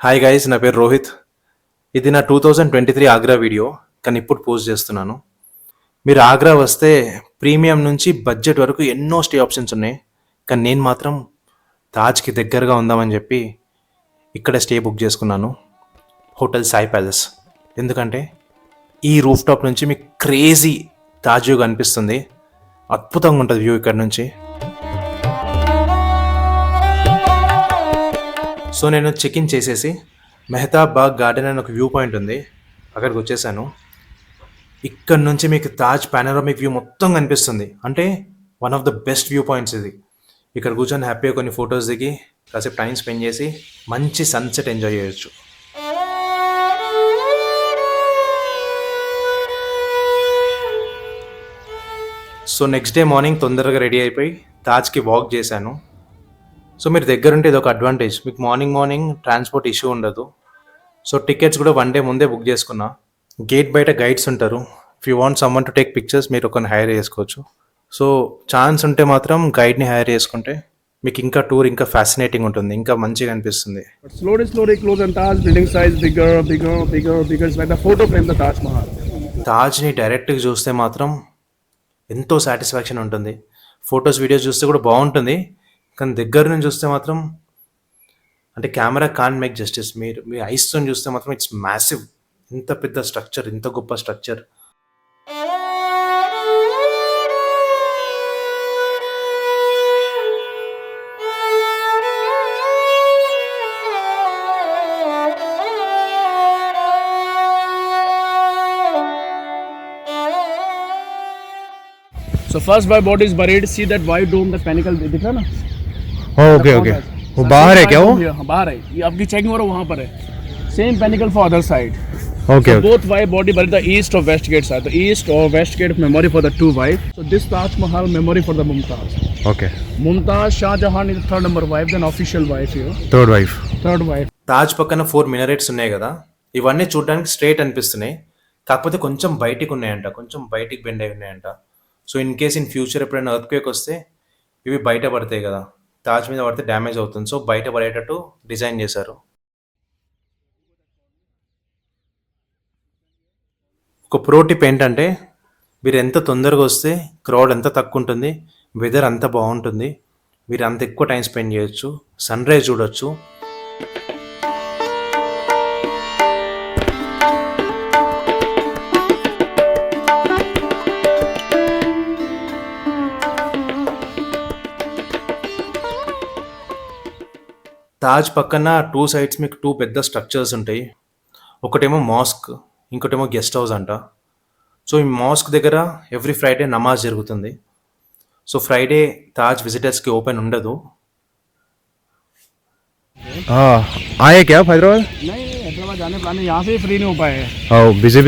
Hi guys, నా పేరు రోహిత్. ఇది నా 2023 ఆగ్రా వీడియో, కానీ ఇప్పుడు పోస్ట్ చేస్తున్నాను. మీరు ఆగ్రా వస్తే ప్రీమియం నుంచి బడ్జెట్ వరకు ఎన్నో స్టే ఆప్షన్స్ ఉన్నాయి. కానీ నేను మాత్రం తాజ్కి దగ్గరగా ఉందామని చెప్పి ఇక్కడ స్టే బుక్ చేసుకున్నాను, హోటల్ సాయి ప్యాలెస్. ఎందుకంటే ఈ రూఫ్ టాప్ నుంచి మీకు క్రేజీ తాజ్ వ్యూ కనిపిస్తుంది. అద్భుతంగా ఉంటుంది వ్యూ ఇక్కడ నుంచి. సో నేను చెక్ ఇన్ చేసేసి మెహతాబ్ బాగ్ గార్డెన్ అని ఒక వ్యూ పాయింట్ ఉంది, అక్కడికి వచ్చేసాను. ఇక్కడ నుంచి మీకు తాజ్ పానోరామిక్ వ్యూ మొత్తం కనిపిస్తుంది. అంటే one of the best view points ఇది. ఇక్కడ కూర్చొని హ్యాపీగా కొన్ని ఫొటోస్ దిగి కాసేపు టైం స్పెండ్ చేసి మంచి సన్సెట్ ఎంజాయ్ చేయొచ్చు. సో నెక్స్ట్ డే మార్నింగ్ తొందరగా రెడీ అయిపోయి తాజ్కి వాక్ చేశాను. సో మీరు దగ్గరుంటే ఇది ఒక అడ్వాంటేజ్, మీకు మార్నింగ్ ట్రాన్స్పోర్ట్ ఇష్యూ ఉండదు. సో టికెట్స్ కూడా వన్ డే ముందే బుక్ చేసుకున్నా. గేట్ బయట గైడ్స్ ఉంటారు. If you want someone to take pictures మీరు ఒకరిని హైర్ చేసుకోవచ్చు. సో ఛాన్స్ ఉంటే మాత్రం గైడ్ని హైర్ చేసుకుంటే మీకు ఇంకా టూర్ ఇంకా ఫ్యాసినేటింగ్ ఉంటుంది, ఇంకా మంచిగా అనిపిస్తుంది. Slowly close and Taj building size bigger. It's like the photo frame the Taj Mahal. తాజ్ని డైరెక్ట్గా చూస్తే మాత్రం ఎంతో సాటిస్ఫాక్షన్ ఉంటుంది. ఫొటోస్ వీడియోస్ చూస్తే కూడా బాగుంటుంది, కానీ దగ్గర నుంచి చూస్తే మాత్రం అంటే కెమెరా కాన్ మేక్ జస్టిస్. మీ ఐస్తో చూస్తే మాత్రం ఇట్స్ మ్యాసివ్. ఇంత పెద్ద స్ట్రక్చర్, ఇంత గొప్ప structure. So first my body is buried. See that white dome, the pinnacle दिख रहा ना? ओके वो बाहर है क्या? वो हाँ बाहर है. ये आपकी चेकिंग हो रहा वहाँ पर है. Same pinnacle for other side. Okay. So both wife body buried the east or west gate side. The east or west gate memory for the two wife. So this Taj Mahal memory for the Mumtaz. Okay. Mumtaz Shah Jahan is the third number wife, then official wife here. Third wife. Taj పక్కన 4 మినరేట్స్ ఉన్నాయి కదా, ఇవన్నీ చూడడానికి straight అనిపిస్తున్నాయి, కాకపోతే కొంచెం బయటికి ఉన్నాయంట, కొంచెం బయటికి బెండ్ అయి ఉన్నాయంట. So in case in future ఎప్పుడైనా ఎర్త్క్వేక్ వస్తే ఇవి బయట పడతాయి కదా, తాజ్ మీద పడితే డ్యామేజ్ అవుతుంది. సో బయట పడేటట్టు డిజైన్ చేశారు. ఒక ప్రో టిప్ ఏంటంటే మీరు ఎంత తొందరగా వస్తే క్రౌడ్ ఎంత తక్కువ ఉంటుంది, వెదర్ అంత బాగుంటుంది, మీరు అంత ఎక్కువ టైం స్పెండ్ చేయొచ్చు, సన్ రైజ్ చూడొచ్చు. తాజ్ పక్కన 2 సైడ్స్ మీకు 2 పెద్ద స్ట్రక్చర్స్ ఉంటాయి. ఒకటేమో మాస్క్, ఇంకోటేమో గెస్ట్ హౌస్ అంట. సో ఈ మాస్క్ దగ్గర ఎవ్రీ ఫ్రైడే నమాజ్ జరుగుతుంది. సో ఫ్రైడే తాజ్ విజిటర్స్కి ఓపెన్ ఉండదు. हाँ आए क्या आप हैदराबाद? नहीं हैदराबाद जाने प्लान है, यहाँ से ही फ्री नहीं हो पाए. हाँ बिजी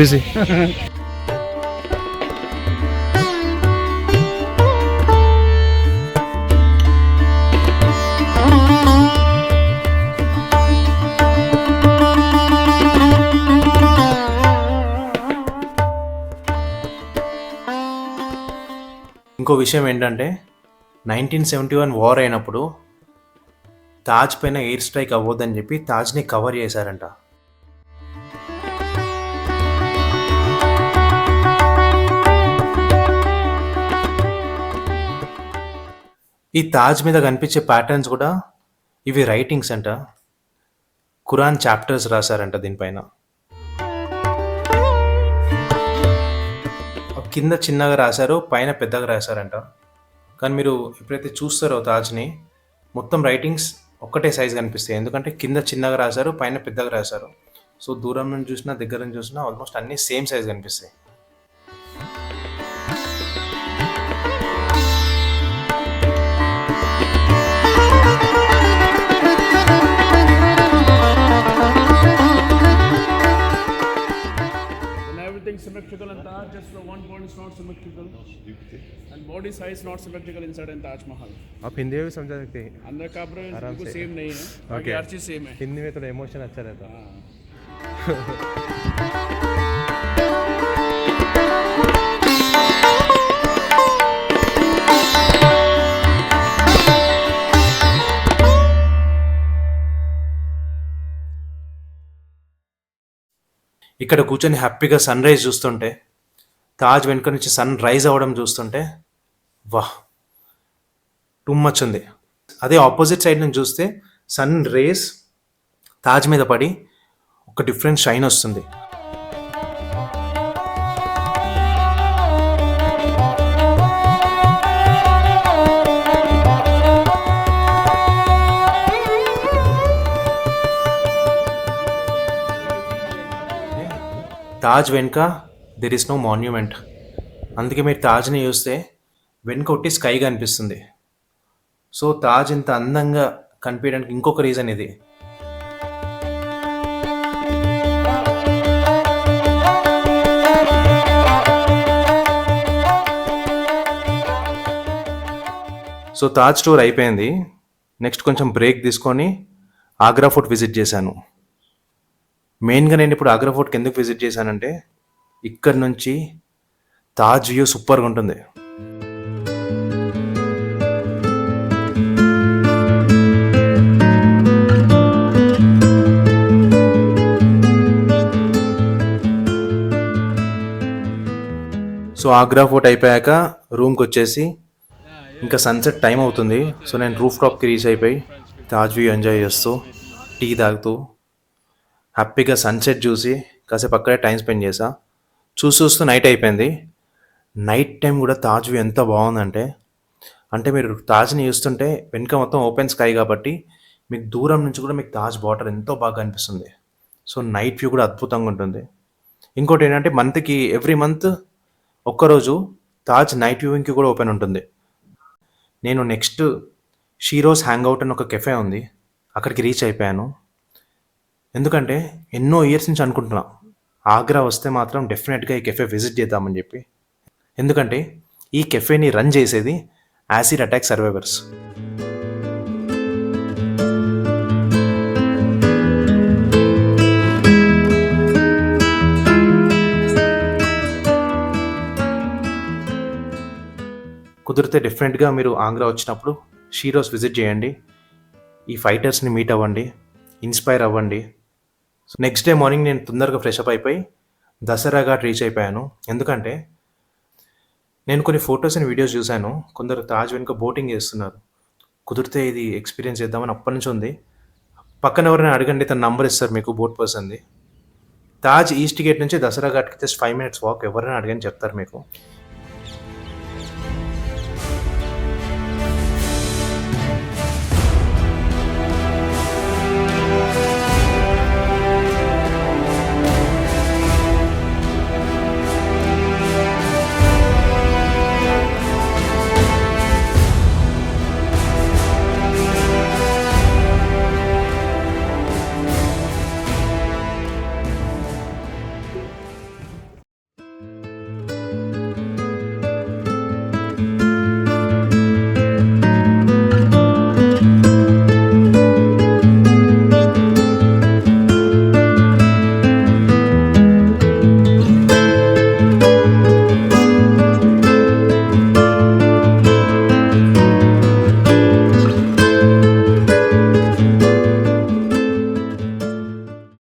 ఇంకో విషయం ఏంటంటే 1971 వార్ అయినప్పుడు తాజ్ పైన ఎయిర్ స్ట్రైక్ అవ్వద్దని చెప్పి తాజ్ని కవర్ చేశారంట. ఈ తాజ్ మీద కనిపించే ప్యాటర్న్స్ కూడా ఇవి రైటింగ్స్ అంట, ఖురాన్ చాప్టర్స్ రాశారంట దీనిపైన. కింద చిన్నగా రాశారు, పైన పెద్దగా రాశారంట. కానీ మీరు ఎప్పుడైతే చూస్తారో తాజ్ని, మొత్తం రైటింగ్స్ ఒక్కటే సైజ్ కనిపిస్తాయి, ఎందుకంటే కింద చిన్నగా రాశారు, పైన పెద్దగా రాశారు. సో దూరం నుంచి చూసినా దగ్గర నుంచి చూసినా ఆల్మోస్ట్ అన్నీ సేమ్ సైజ్ కనిపిస్తాయి. Symmetrical and Taj, just for one point is not symmetrical, and body size not symmetrical inside in Taj Mahal. आप हिंदी में भी समझा सकते हैं? अंदर का बिल्कुल सेम नहीं है, बाकी हर चीज सेम है. हिंदी में थोड़ा इमोशन अच्छा रहता है. ఇక్కడ కూర్చొని హ్యాపీగా సన్ రైజ్ చూస్తుంటే, తాజ్ వెనుక నుంచి సన్ రైజ్ అవ్వడం చూస్తుంటే వాహ్! టూ మచ్ ఉంది. అదే ఆపోజిట్ సైడ్ నుంచి చూస్తే సన్ రేస్ తాజ్ మీద పడి ఒక డిఫరెంట్ షైన్ వస్తుంది. తాజ్ వెనుక దెర్ ఇస్ నో మాన్యుమెంట్. అందుకే మీరు తాజ్ని చూస్తే వెనుక ఒకటి స్కై కనిపిస్తుంది. సో తాజ్ ఇంత అందంగా కనిపించడానికి ఇంకొక రీజన్ ఇది. సో తాజ్ టూర్ అయిపోయింది. నెక్స్ట్ కొంచెం బ్రేక్ తీసుకొని ఆగ్రా ఫోర్ట్ విజిట్ చేశాను. మెయిన్గా నేను ఇప్పుడు ఆగ్రా ఫోర్ట్కి ఎందుకు విజిట్ చేశానంటే, ఇక్కడ నుంచి తాజ్ వ్యూ సూపర్గా ఉంటుంది. సో ఆగ్రా ఫోర్ట్ అయిపోయాక రూమ్కి వచ్చేసి ఇంకా సన్సెట్ టైం అవుతుంది. సో నేను రూఫ్ టాప్కి రీచ్ అయిపోయి తాజ్ వ్యూ ఎంజాయ్ చేస్తూ టీ తాగుతూ హ్యాపీగా సన్సెట్ చూసి కాసేపు అక్కడే టైం స్పెండ్ చేసా. చూస్తూ నైట్ అయిపోయింది. నైట్ టైం కూడా తాజ్ వ్యూ ఎంత బాగుందంటే, అంటే మీరు తాజ్ని చూస్తుంటే వెనుక మొత్తం ఓపెన్ స్కై కాబట్టి మీకు దూరం నుంచి కూడా మీకు తాజ్ వాటర్ ఎంతో బాగా అనిపిస్తుంది. సో నైట్ వ్యూ కూడా అద్భుతంగా ఉంటుంది. ఇంకోటి ఏంటంటే మంత్కి ఎవ్రీ మంత్ ఒక్కరోజు తాజ్ నైట్ వ్యూయింగ్కి కూడా ఓపెన్ ఉంటుంది. నేను నెక్స్ట్ షీరోస్ హ్యాంగ్అవుట్ అని ఒక కెఫే ఉంది, అక్కడికి రీచ్ అయిపోయాను. ఎందుకంటే ఎన్నో ఇయర్స్ నుంచి అనుకుంటున్నా ఆగ్రా వస్తే మాత్రం డెఫినెట్గా ఈ కెఫే విజిట్ చేద్దామని చెప్పి. ఎందుకంటే ఈ కెఫేని రన్ చేసేది యాసిడ్ అటాక్ సర్వైవర్స్. కుదిరితే డెఫినెట్గా మీరు ఆగ్రా వచ్చినప్పుడు షీరోస్ విజిట్ చేయండి. ఈ ఫైటర్స్ని మీట్ అవ్వండి, ఇన్స్పైర్ అవ్వండి. నెక్స్ట్ డే మార్నింగ్ నేను తొందరగా ఫ్రెషప్ అయిపోయి దసరా ఘాట్ రీచ్ అయిపోయాను. ఎందుకంటే నేను కొన్ని ఫొటోస్ అండ్ వీడియోస్ చూశాను, కొందరు తాజ్ వెనుక బోటింగ్ చేస్తున్నారు. కుదిరితే ఇది ఎక్స్పీరియన్స్ చేద్దామని అప్పటి నుంచి ఉంది. పక్కన ఎవరైనా అడగండి, తన నంబర్ ఇస్తారు మీకు బోట్ పర్సన్ది. తాజ్ ఈస్ట్ గేట్ నుంచి దసరా ఘాట్కి జస్ట్ 5 minutes వాక్, ఎవరైనా అడగని చెప్తారు మీకు.